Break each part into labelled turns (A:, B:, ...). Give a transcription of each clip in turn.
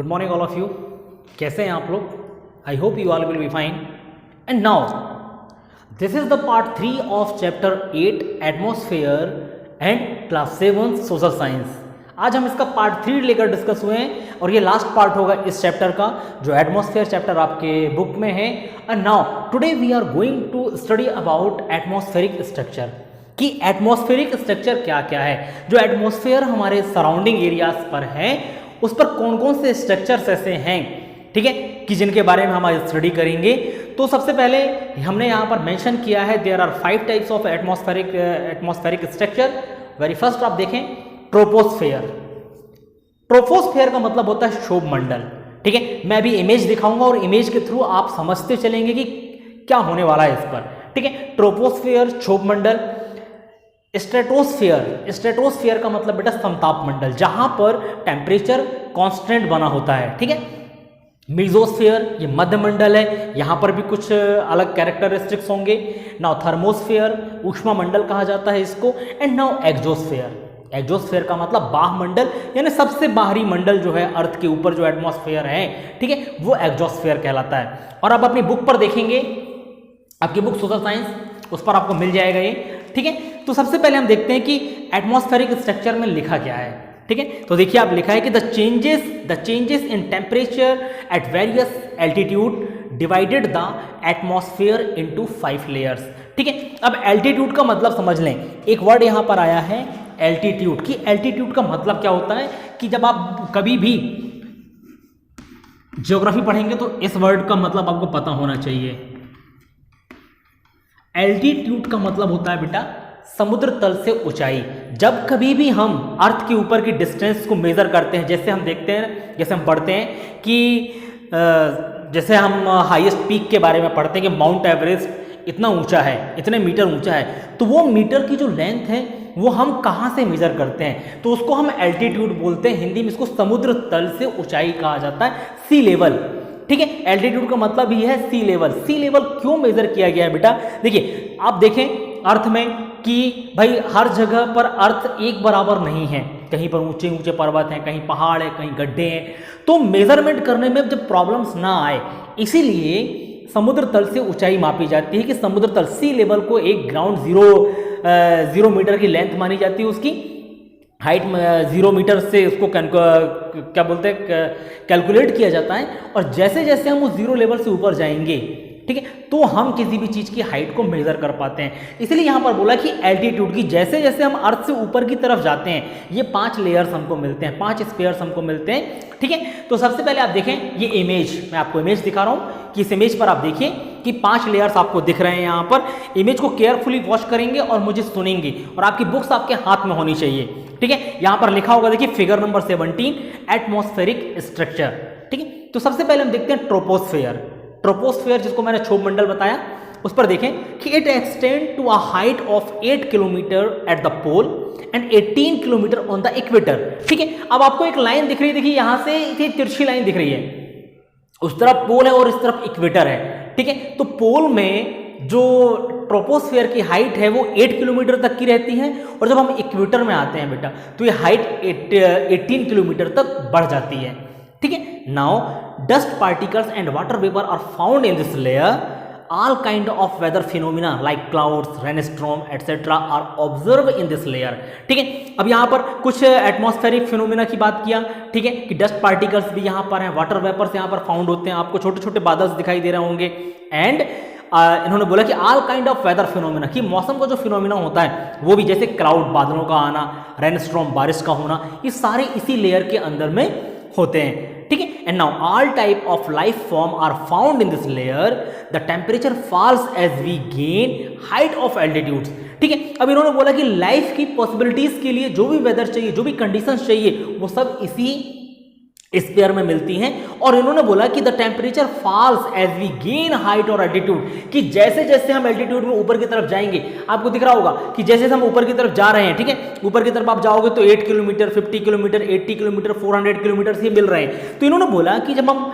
A: Good morning all of you. कैसे हैं आप लोग? I hope you all will be fine. And now this is the part 3 of chapter 8 atmosphere and class 7 social science. आज हम इसका part 3 लेकर discuss हुए हैं और ये लास्ट पार्ट होगा इस चैप्टर का, जो एटमॉस्फेयर चैप्टर आपके बुक में है। And now today we are going to study about atmospheric structure, कि एटमॉस्फेरिक स्ट्रक्चर क्या क्या है। जो एटमॉस्फेयर हमारे सराउंडिंग एरियाज पर है उस पर कौन कौन से स्ट्रक्चर्स ऐसे हैं, ठीक है, कि जिनके बारे में हम आज स्टडी करेंगे। तो सबसे पहले हमने यहाँ पर मेंशन किया है there are 5 types of atmospheric structure. Very first आप देखें ट्रोपोस्फेयर। ट्रोपोस्फेयर का मतलब होता है शोभ मंडल, ठीक है। मैं अभी इमेज दिखाऊंगा और इमेज के थ्रू आप समझते चलेंगे कि क्या होने वाला है इस पर, ठीक है। ट्रोपोस्फेयर क्षोभ मंडल। स्ट्रेटोस्फेयर का मतलब बेटा समताप मंडल, जहां पर टेम्परेचर कांस्टेंट बना होता है, ठीक है। मीजोस्फेयर ये मध्य मंडल है, यहां पर भी कुछ अलग कैरेक्टरिस्टिक्स होंगे। नाउ थर्मोस्फेयर ऊष्मा मंडल कहा जाता है इसको। एंड नाउ एक्सोस्फेयर का मतलब बाह्य मंडल, यानी सबसे बाहरी मंडल जो है अर्थ के ऊपर जो एटमॉस्फेयर है, ठीक है, वो एक्सोस्फेयर कहलाता है। और आप अपनी बुक पर देखेंगे, आपकी बुक सोशल साइंस, उस पर आपको मिल जाएगा ये, ठीक है। तो सबसे पहले हम देखते हैं कि एटमॉस्फेरिक स्ट्रक्चर में लिखा क्या है, ठीक है। तो देखिए आप लिखा है कि the changes in temperature at various altitude divided the atmosphere into 5 layers, ठीक है। अब एल्टीट्यूड का मतलब समझ लें, एक वर्ड यहां पर आया है एल्टीट्यूड, कि एल्टीट्यूड का मतलब क्या होता है कि जब आप कभी भी ज्योग्राफी पढ़ेंगे तो इस वर्ड का मतलब आपको पता होना चाहिए। एल्टीट्यूड का मतलब होता है बेटा समुद्र तल से ऊंचाई। जब कभी भी हम अर्थ के ऊपर की डिस्टेंस को मेजर करते हैं, जैसे हम देखते हैं, जैसे हम पढ़ते हैं कि जैसे हम हाईएस्ट पीक के बारे में पढ़ते हैं कि माउंट एवरेस्ट इतना ऊंचा है, इतने मीटर ऊंचा है, तो वो मीटर की जो लेंथ है वो हम कहाँ से मेजर करते हैं, तो उसको हम एल्टीट्यूड बोलते हैं। हिंदी में इसको समुद्र तल से ऊंचाई कहा जाता है, सी लेवल, ठीक है। एल्टीट्यूड का मतलब ही है सी लेवल। सी लेवल क्यों मेजर किया गया है बेटा? देखिए आप देखें अर्थ में कि भाई हर जगह पर अर्थ एक बराबर नहीं है, कहीं पर ऊंचे ऊंचे पर्वत हैं, कहीं पहाड़ है, कहीं गड्ढे हैं, तो मेजरमेंट करने में जब प्रॉब्लम्स ना आए, इसीलिए समुद्र तल से ऊंचाई मापी जाती है, कि समुद्र तल सी लेवल को एक ग्राउंड जीरो मीटर की लेंथ मानी जाती है, उसकी हाइट 0 मीटर से उसको क्या बोलते हैं कैलकुलेट किया जाता है। और जैसे जैसे हम उस जीरो लेवल से ऊपर जाएंगे, ठीक है, तो हम किसी भी चीज की हाइट को मेजर कर पाते हैं। इसलिए यहां पर बोला कि एल्टीट्यूड की जैसे जैसे हम अर्थ से ऊपर की तरफ जाते हैं, ये 5 लेयर्स हमको मिलते हैं, 5 स्फीयर्स हमको मिलते हैं, ठीक है। तो सबसे पहले आप देखें ये इमेज, मैं आपको इमेज दिखा रहा हूं कि इस इमेज पर आप देखिए कि 5 लेयर्स आपको दिख रहे हैं। यहां पर इमेज को केयरफुली वॉच करेंगे और मुझे सुनेंगे, और आपकी बुक्स आपके हाथ में होनी चाहिए, ठीक है। यहां पर लिखा होगा, देखिए फिगर नंबर 17 एटमॉस्फेरिक स्ट्रक्चर, ठीक है। तो सबसे पहले हम देखते हैं ट्रोपोस्फेयर, जिसको मैंने क्षोभ मंडल बताया, उस पर देखें कि it extend to a height of 8 kilometre at the pole and 18 kilometre on the equator, ठीक है। अब आपको एक लाइन दिख रही है, देखिए यहां से तिरछी लाइन दिख रही है, उस तरफ पोल है और इस तरफ इक्वेटर है, ठीक है। तो पोल में जो ट्रोपोस्फेयर की हाइट है वो 8 किलोमीटर तक की रहती है, और जब हम इक्वेटर में आते हैं बेटा तो ये हाइट 18 किलोमीटर तक बढ़ जाती है, ठीक है। Now dust particles and water vapour are found in this layer. All kind of weather phenomena like clouds, rainstorm etcetera are observe in this layer, ठीक है। अब यहाँ पर कुछ एटमॉस्फेरिक फिनोमिना की बात किया, ठीक है, कि डस्ट पार्टिकल्स भी यहाँ पर हैं, वाटर वेपर्स यहाँ पर फाउंड होते हैं, आपको छोटे छोटे बादल्स दिखाई दे रहे होंगे। एंड इन्होंने बोला कि all kind of weather phenomena, कि मौसम का जो फिनोमिना होता है वो भी, जैसे क्लाउड बादलों का आना, रेनस्टॉर्म बारिश का होना, ये सारे इसी लेयर के अंदर में होते हैं, ठीक है। And now all type of life form are found in this layer. The temperature falls as we gain height of altitudes, ठीक है। अब इन्होंने बोला कि लाइफ की पॉसिबिलिटीज के लिए जो भी वेदर चाहिए, जो भी कंडीशंस चाहिए, वो सब इसी स्पेयर में मिलती हैं। और इन्होंने बोला कि the temperature falls as we gain height और एल्टीट्यूड, कि जैसे जैसे हम एल्टीट्यूड में ऊपर की तरफ जाएंगे, आपको दिख रहा होगा कि जैसे जैसे हम ऊपर की तरफ जा रहे हैं, ठीक है, ऊपर की तरफ आप जाओगे तो 8 किलोमीटर, 50 किलोमीटर, 80 किलोमीटर, 400 किलोमीटर से मिल रहे हैं। तो इन्होंने बोला कि जब हम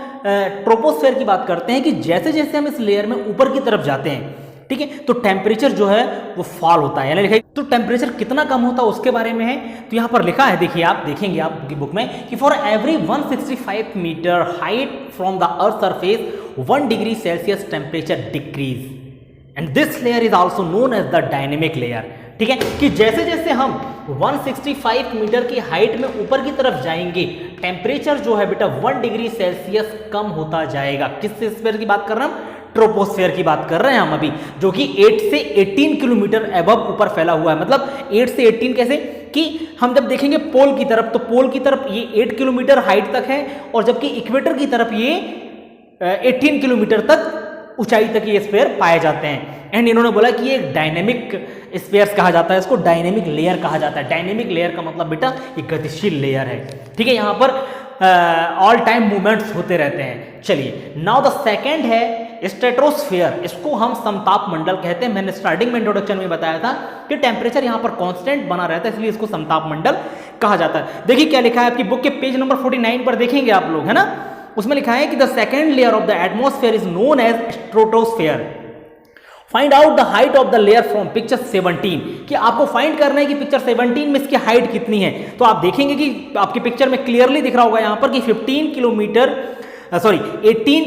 A: ट्रोपोस्फेयर की बात करते हैं, कि जैसे जैसे हम इस लेयर में ऊपर की तरफ जाते हैं, ठीक है, तो टेम्परेचर जो है वो फॉल होता है, यानी लिखा तो टेम्परेचर कितना कम होता है उसके बारे में है। तो यहाँ पर लिखा है, देखिए आप देखेंगे आपकी बुक में कि for every 165 metre height from the earth surface 1 degree Celsius temperature decrease and this layer is also known as the dynamic layer. ठीक है, कि जैसे जैसे हम 165 मीटर की हाइट में ऊपर की तरफ जाएंगे टेम्परेचर जो है बेटा 1 डिग्री सेल्सियस कम होता जाएगा। किस स्फीयर की बात कर रहे हैं हम? ट्रोपोस्फीयर की बात कर रहे हैं हम अभी, जो कि 8 से 18 किलोमीटर अबव ऊपर फैला हुआ है। मतलब 8 से 18 कैसे कि हम जब देखेंगे पोल की तरफ, तो पोल की तरफ ये 8 किलोमीटर हाइट तक है, और जबकि इक्वेटर की तरफ ये 18 किलोमीटर तक ऊंचाई तक ये स्फीयर पाए जाते हैं। एंड इन्होंने बोला कि ये डायनेमिक स्फीयर्स कहा जाता है, इसको डायनेमिक लेयर कहा जाता है। डायनेमिक लेयर का मतलब बेटा ये गतिशील लेयर है। ठीक है, यहाँ पर ऑल टाइम मूवमेंट्स होते रहते हैं। चलिए, नाउ द सेकंड है स्ट्रेटोस्फीयर, इसको हम समताप मंडल कहते हैं। मैंने स्टार्टिंग में इंट्रोडक्शन में बताया था कि टेम्परेचर यहाँ पर कांस्टेंट बना रहता है, इसलिए इसको समताप मंडल कहा जाता है। देखिए क्या लिखा है आपकी बुक के पेज नंबर 49 पर, देखेंगे आप लोग, है ना, उसमें लिखा है कि the second layer of the atmosphere is known as stratosphere. Find out the height of the layer from picture 17, कि आपको फाइंड करना है कि पिक्चर 17 में इसकी हाइट कितनी है। तो आप देखेंगे कि आपकी पिक्चर में क्लियरली दिख रहा होगा यहाँ पर कि 18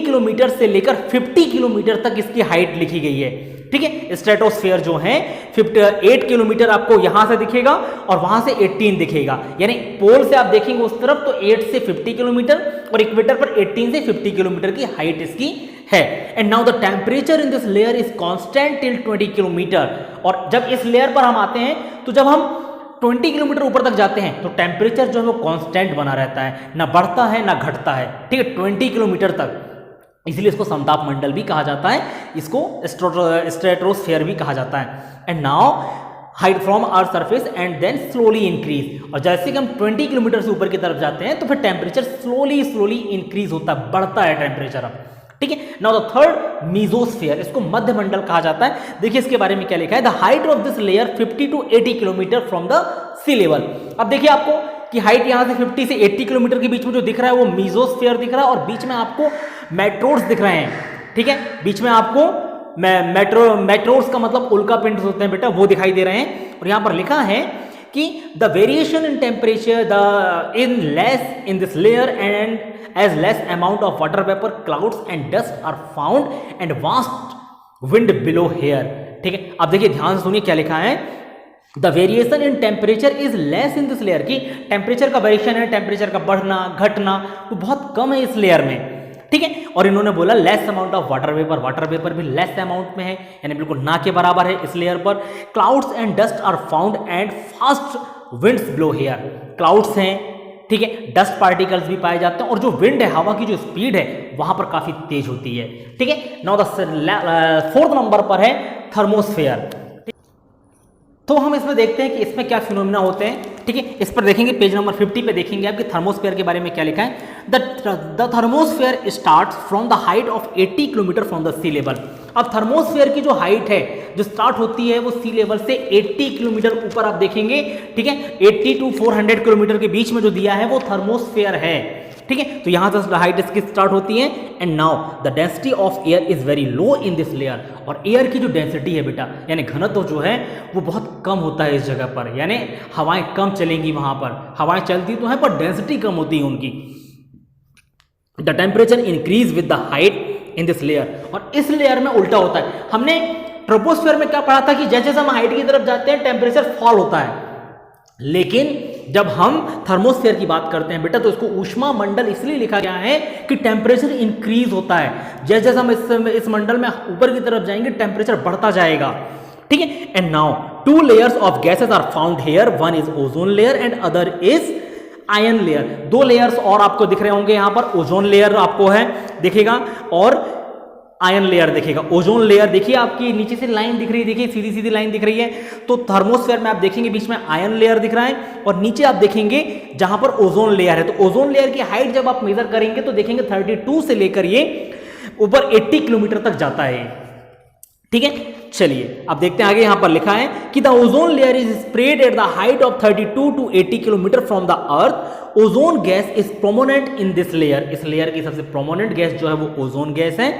A: किलोमीटर से लेकर 50 किलोमीटर तक इसकी हाइट लिखी गई है। ठीक है, स्ट्रेटोस्फीयर जो है 8 किलोमीटर आपको यहां से दिखेगा और वहां से 18 दिखेगा, यानी पोल से आप देखेंगे उस तरफ तो 8 से 50 किलोमीटर और इक्वेटर पर 18 से 50 किलोमीटर की हाइट इसकी है। And now the temperature in this layer is constant till 20 kilometre. और जब इस लेयर पर हम आते हैं, तो जब हम 20 किलोमीटर ऊपर तक जाते हैं तो टेम्परेचर जो है वो कांस्टेंट बना रहता है, ना बढ़ता है ना घटता है। ठीक है, 20 किलोमीटर तक, इसलिए इसको समताप मंडल भी कहा जाता है, इसको स्ट्रेटोस्फीयर भी कहा जाता है। And now height from earth surface and then slowly increase, और जैसे कि हम 20 किलोमीटर से ऊपर की तरफ जाते हैं तो फिर टेम्परेचर स्लोली इंक्रीज होता है, बढ़ता है टेम्परेचर अब। ठीक है, नाउ द थर्ड मीजोस्फीयर, इसको मध्य मंडल कहा जाता है। देखिए इसके बारे में क्या लिखा है, the height of this layer 50 to 80 kilometre from the sea level. अब देखिए आपको कि हाइट यहां से 50 से 80 किलोमीटर के बीच में जो दिख रहा है वो मीजोस्फीयर दिख रहा है, और बीच में आपको मेट्रोड्स दिख रहे हैं। ठीक है, बीच में आपको मेट्रोड्स का मतलब उल्का पिंड होते हैं बेटा, वो दिखाई दे रहे हैं। और यहां पर लिखा है कि the variation in temperature the in less in this layer and as less amount of water vapor, clouds and dust are found and vast wind below here। ठीक है, अब देखिए ध्यान से सुनिए क्या लिखा है, the variation in temperature is less in this layer, की टेम्परेचर का वेरिएशन है, टेम्परेचर का बढ़ना घटना वो बहुत कम है इस लेयर में। ठीक है, और इन्होंने बोला less amount of water vapour भी लेस अमाउंट में है, यानी बिल्कुल ना के बराबर है इस लेयर पर। Clouds and dust are found and fast winds blow here, clouds हैं, ठीक है, डस्ट पार्टिकल्स भी पाए जाते हैं, और जो विंड है, हवा की जो स्पीड है वहां पर काफी तेज होती है। ठीक है, नाउ द फोर्थ नंबर पर है थर्मोस्फीयर। तो हम इसमें देखते हैं कि इसमें क्या फिनोमिना होते हैं। ठीक है, इस पर देखेंगे पेज नंबर 50 पे देखेंगे आपके थर्मोस्फीयर के बारे में क्या लिखा है। The thermosphere starts from the height of 80 kilometre from the sea level. अब थर्मोस्फीयर की जो हाइट है जो स्टार्ट होती है वो सी लेवल से 80 किलोमीटर ऊपर आप देखेंगे। ठीक है, 80 to 400 किलोमीटर के बीच में जो दिया है वो थर्मोस्फीयर है। ठीक है, तो यहां से हाइट इसकी स्टार्ट होती है। And now the density of air is very low in this layer, और एयर की जो डेंसिटी है बेटा, यानी घनत्व जो है वो बहुत कम होता है इस जगह पर, यानी हवाएं कम चलेंगी वहां पर, हवाएं चलती तो है पर डेंसिटी कम होती है उनकी। The temperature increase with the height in this layer, और इस लेयर में उल्टा होता है। हमने ट्रोपोस्फीयर में क्या पढ़ा था कि जैसे हम हाइट की तरफ जाते हैं टेम्परेचर फॉल होता है, लेकिन जब हम थर्मोस्फीयर की बात करते हैं बेटा तो इसको ऊष्मा मंडल इसलिए लिखा गया है कि टेम्परेचर इंक्रीज होता है। जैसे जैसे हम इस मंडल में ऊपर की तरफ जाएंगे टेम्परेचर बढ़ता जाएगा। ठीक है, and now 2 layers of gases are found here, one is ozone layer and other is ion layer. 2 layers और आपको दिख रहे होंगे यहाँ पर, ओजोन लेयर आपको है दिखेगा और आयन लेयर दिखेगा। ओजोन लेयर देखिए आपकी नीचे से लाइन दिख रही है, देखिए सीधी सीधी लाइन दिख रही है। तो थर्मोस्फीयर में आप देखेंगे बीच में आयन लेयर दिख रहा है, और नीचे आप देखेंगे जहां पर ओजोन लेयर है। तो ओजोन लेयर की हाइट जब आप मेजर करेंगे तो देखेंगे 32 से लेकर ये ऊपर 80 किलोमीटर तक जाता है। ठीक है, चलिए अब देखते हैं आगे। यहां पर लिखा है कि the ozone layer is spread at the height of 32 to 80 kilometre from the earth. Ozone gas is prominent in this layer, इस लेयर की सबसे प्रोमोनेंट गैस जो है वो ओजोन गैस है।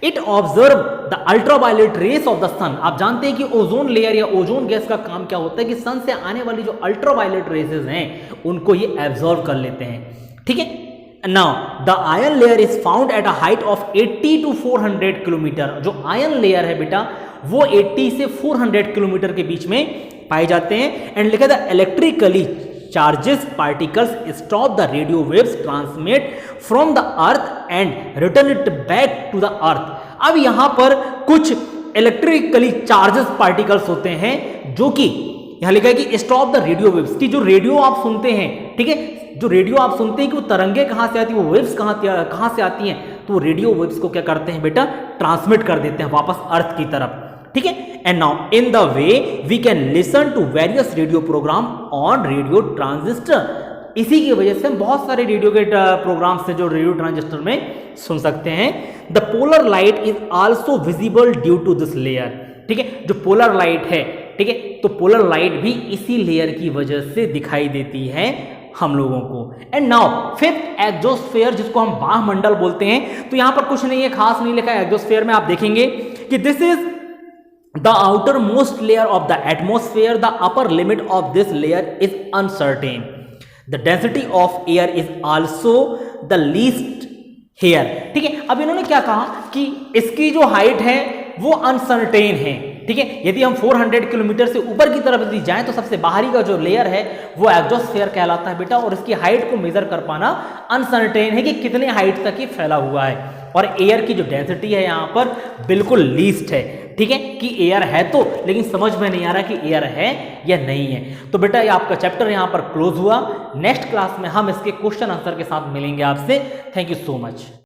A: It observe the ultraviolet rays of the sun. आप जानते हैं कि ओजोन लेयर या ओजोन गैस का काम क्या होता है कि सन से आने वाली जो अल्ट्रावायलेट रेसेस हैं उनको ये एब्जॉर्व कर लेते हैं, ठीक है। Now the ion layer is found at a height of 80 to 400 kilometre. जो आयन लेयर है बेटा वो 80 से 400 किलोमीटर के बीच में पाए जाते हैं। एंड लिखा था electrically charges particles stop the radio waves transmit from the earth and return it back to the earth. अब यहां पर कुछ इलेक्ट्रिकली चार्जेस पार्टिकल्स होते हैं जो कि यहां लिखा है कि स्टॉप द रेडियो वेव्स, की जो रेडियो आप सुनते हैं, ठीक है, जो रेडियो आप सुनते हैं कि वो तरंगे कहां से आती है, वो वेव्स कहां से आती हैं, तो वो रेडियो वेव्स को क्या करते हैं बेटा, ट्रांसमिट कर देते हैं वापस अर्थ की तरफ, ठीक है। And now in the way we can listen to various radio programme on radio transistor. इसी की वजह से हम बहुत सारे रेडियो के प्रोग्राम से जो रेडियो ट्रांजिस्टर में सुन सकते हैं। The polar light is also visible due to this layer, ठीक है। जो पोलर लाइट है, ठीक है, तो पोलर लाइट भी इसी लेयर की वजह से दिखाई देती है हम लोगों को। एंड नाउ फिफ्थ एग्जोस्फेयर, जिसको हम बाह्यमंडल बोलते हैं, तो यहां पर कुछ नहीं है, खास नहीं लिखा है। एग्जोस्फेयर में आप देखेंगे कि this is the outer most layer of the atmosphere, the upper limit of this layer is uncertain, the density of air is also the least here, ठीक है। अब इन्होंने क्या कहा कि इसकी जो हाइट है वो अनसर्टेन है, ठीक है। यदि हम 400 किलोमीटर से ऊपर की तरफ यदि जाएं तो सबसे बाहरी का जो लेयर है वो एग्जोस्फेयर कहलाता है बेटा, और इसकी हाइट को मेजर कर पाना अनसर्टेन है कि कितने हाइट तक ये फैला हुआ है। और एयर की जो डेंसिटी है यहाँ पर बिल्कुल लीस्ट है, ठीक है, कि एयर है तो, लेकिन समझ में नहीं आ रहा कि एयर है या नहीं है। तो बेटा ये आपका चैप्टर यहाँ पर क्लोज हुआ। नेक्स्ट क्लास में हम इसके क्वेश्चन आंसर के साथ मिलेंगे आपसे। Thank you so much.